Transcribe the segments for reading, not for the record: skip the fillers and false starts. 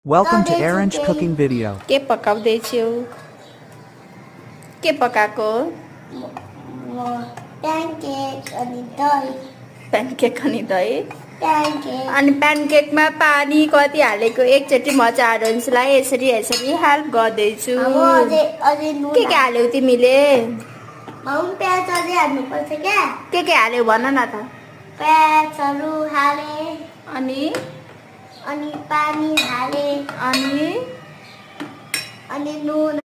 Welcome to Aaron's cooking video. के पकाउँदैछु के पकाएको प्यानकेक अनि दही प्यानकेक अनि दही प्यानकेक अनि प्यानकेकमा पानी कति हालेको एकचोटि म चाहिँ आरोन्सलाई यसरी यसरी हेल्प गर्दैछु अब अझै नुन के हाल्यौ तिमीले प्याज अझै हाल्नुपर्छ क्या के हाल्यौ भन न त प्याजहरू हाले अनि अनि पानी हाले अनि नुन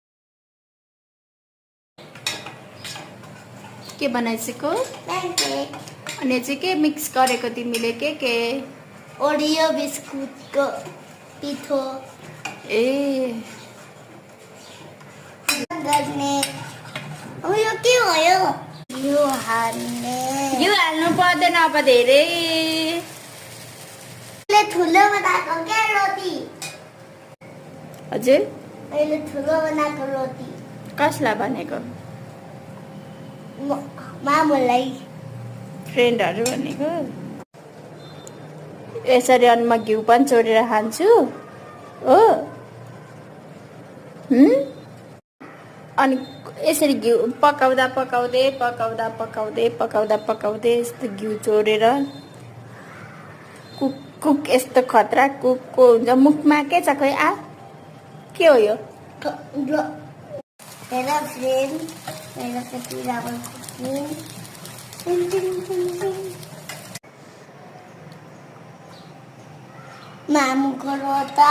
के बनाइसक्यो प्यानकेक अनि चाहिँ के मिक्स गरेको तिमीले के ओरियो बिस्कुटको पिठो ए गर्ने यो के हो यो हाल्ने यो हाल्नु पर्दैन अब धेरै ठुलो बनाएको क्या रोटी हजुर मैले ठुलो बनाएको रोटी कसलाई भनेको मामुलाई फ्रेन्डहरू भनेको यसरी अनि म घिउ पनि चोरेर खान्छु हो अनि यसरी घिउ पकाउँदा पकाउँदै यस्तो घिउ चोरेर कुक यस्तो खतरा कुकको हुन्छ मुखमा के छ खै के हो यो हेलो फ्रेन्ड मेरो कति राम्रो कुकिङ मामुको रोटा